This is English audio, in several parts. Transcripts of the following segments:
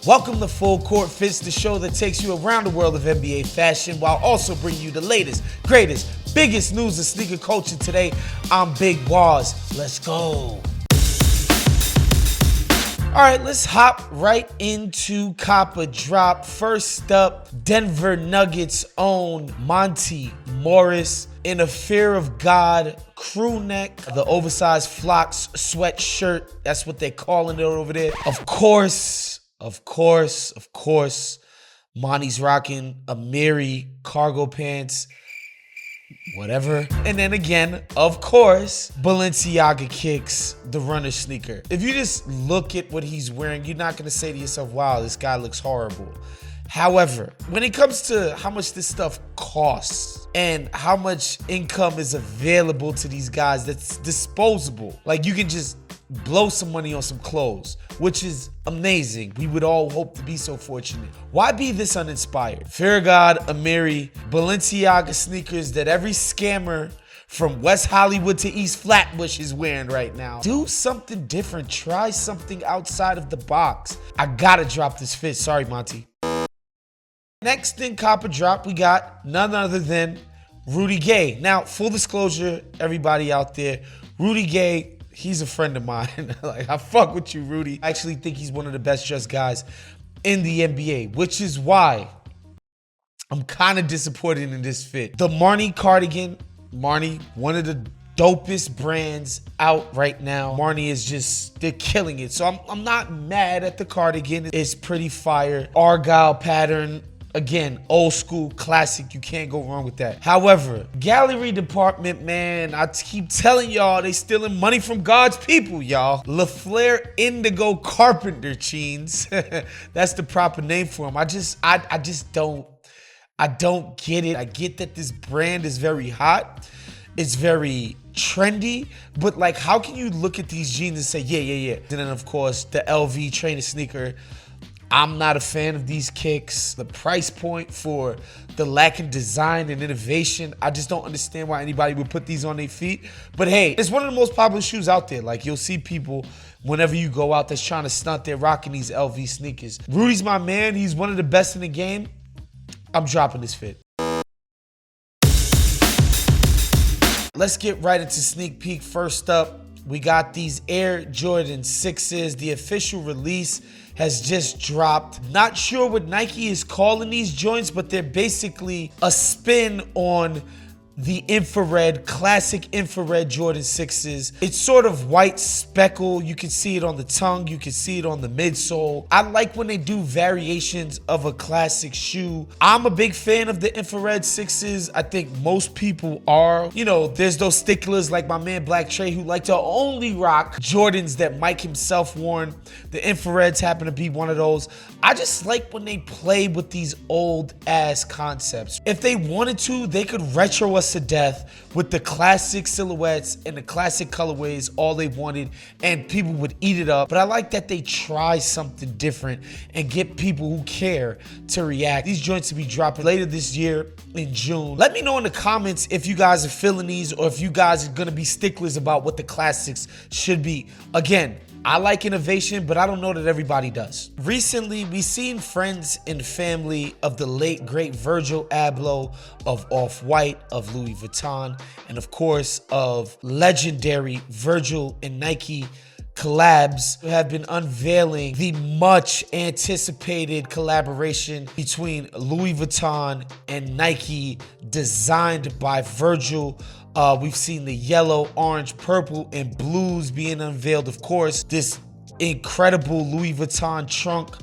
Welcome to Full Court Fits, the show that takes you around the world of NBA fashion while also bringing you the latest, greatest, biggest news of sneaker culture today. I'm Big Waz. Let's go. All right, let's hop right into Cop or Drop. First up, Denver Nuggets own Monty Morris in a Fear of God crew neck, the oversized Flocks sweatshirt. That's what they're calling it over there. Of course, Monty's rocking a Mary cargo pants, whatever. And then again, of course, Balenciaga kicks, the runner sneaker. If you just look at what he's wearing, you're not gonna say to yourself, wow, this guy looks horrible. However, when it comes to how much this stuff costs and how much income is available to these guys that's disposable, like you can just blow some money on some clothes, which is amazing. We would all hope to be so fortunate. Why be this uninspired? Fear of God, Amiri, Balenciaga sneakers that every scammer from West Hollywood to East Flatbush is wearing right now. Do something different. Try something outside of the box. I gotta drop this fit. Sorry, Monty. Next in Cop or Drop, we got none other than Rudy Gay. Now, full disclosure, everybody out there, Rudy Gay, he's a friend of mine. Like, I fuck with you, Rudy. I actually think he's one of the best dressed guys in the NBA, which is why I'm kind of disappointed in this fit. The Marni cardigan, Marni, one of the dopest brands out right now. Marni is just, they're killing it. So I'm not mad at the cardigan. It's pretty fire. Argyle pattern. Again, old school, classic. You can't go wrong with that. However, gallery department, man, I keep telling y'all, they stealing money from God's people, y'all. LaFleur Indigo Carpenter jeans. That's the proper name for them. I just don't get it. I get that this brand is very hot. It's very trendy, but like, how can you look at these jeans and say, yeah. And then, of course, the LV trainer sneaker. I'm not a fan of these kicks. The price point for the lack of design and innovation, I just don't understand why anybody would put these on their feet. But hey, it's one of the most popular shoes out there. Like, you'll see people whenever you go out that's trying to stunt, they're rocking these LV sneakers. Rudy's my man. He's one of the best in the game. I'm dropping this fit. Let's get right into sneak peek. First up, we got these Air Jordan 6s. The official release has just dropped. Not sure what Nike is calling these joints, but they're basically a spin on the classic infrared Jordan 6s. It's sort of white speckle. You can see it on the tongue. You can see it on the midsole. I like when they do variations of a classic shoe. I'm a big fan of the infrared 6s. I think most people are. You know, there's those sticklers like my man Black Trey who like to only rock Jordans that Mike himself worn. The infrareds happen to be one of those. I just like when they play with these old ass concepts. If they wanted to, they could retro us to death with the classic silhouettes and the classic colorways, all they wanted, and people would eat it up. But I like that they try something different and get people who care to react. These joints will be dropping later this year in June. Let me know in the comments if you guys are feeling these or if you guys are gonna be sticklers about what the classics should be. Again, I like innovation, but I don't know that everybody does. Recently, we seen friends and family of the late, great Virgil Abloh of Off-White, of Louis Vuitton, and of course, of legendary Virgil and Nike collabs have been unveiling the much anticipated collaboration between Louis Vuitton and Nike, designed by Virgil. We've seen the yellow, orange, purple, and blues being unveiled. Of course, this incredible Louis Vuitton trunk,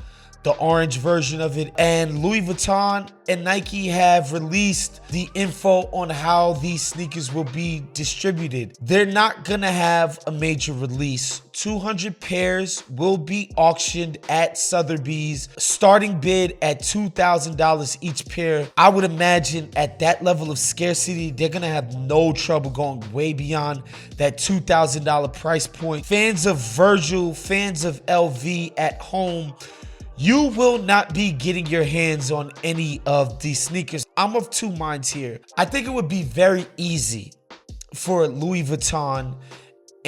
the orange version of it. And Louis Vuitton and Nike have released the info on how these sneakers will be distributed. They're not gonna have a major release. 200 pairs will be auctioned at Sotheby's. Starting bid at $2,000 each pair. I would imagine at that level of scarcity, they're gonna have no trouble going way beyond that $2,000 price point. Fans of Virgil, fans of LV at home, you will not be getting your hands on any of these sneakers. I'm of two minds here. I think it would be very easy for Louis Vuitton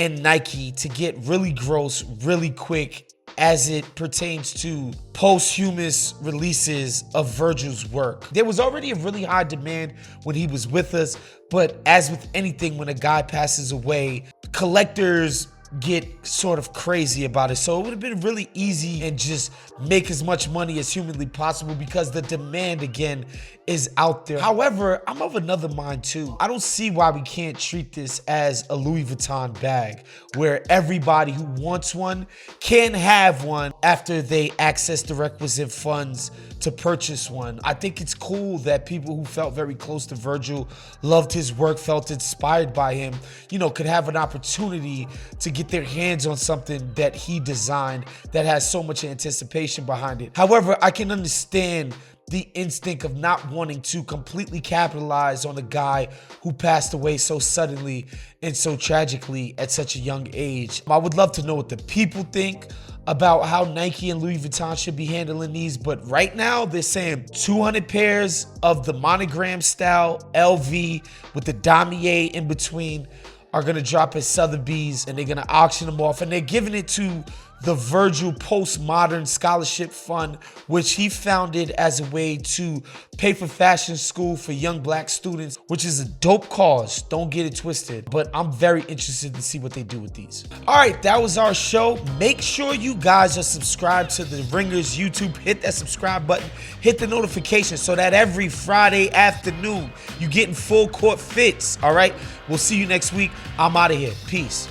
and Nike to get really gross really quick as it pertains to posthumous releases of Virgil's work. There was already a really high demand when he was with us, but as with anything, when a guy passes away, collectors get sort of crazy about it. So it would have been really easy and just make as much money as humanly possible because the demand, again, is out there. However, I'm of another mind too. I don't see why we can't treat this as a Louis Vuitton bag where everybody who wants one can have one after they access the requisite funds to purchase one. I think it's cool that people who felt very close to Virgil, loved his work, felt inspired by him, could have an opportunity to get their hands on something that he designed that has so much anticipation behind it. However, I can understand the instinct of not wanting to completely capitalize on a guy who passed away so suddenly and so tragically at such a young age. I would love to know what the people think about how Nike and Louis Vuitton should be handling these, but right now they're saying 200 pairs of the monogram style LV with the damier in between are gonna drop at Sotheby's, and they're gonna auction them off, and they're giving it to the Virgil Postmodern Scholarship Fund, which he founded as a way to pay for fashion school for young black students, which is a dope cause. Don't get it twisted, but I'm very interested to see what they do with these. All right, that was our show. Make sure you guys are subscribed to the Ringers YouTube. Hit that subscribe button, hit the notification so that every Friday afternoon you're getting full court fits, all right? We'll see you next week. I'm out of here. Peace.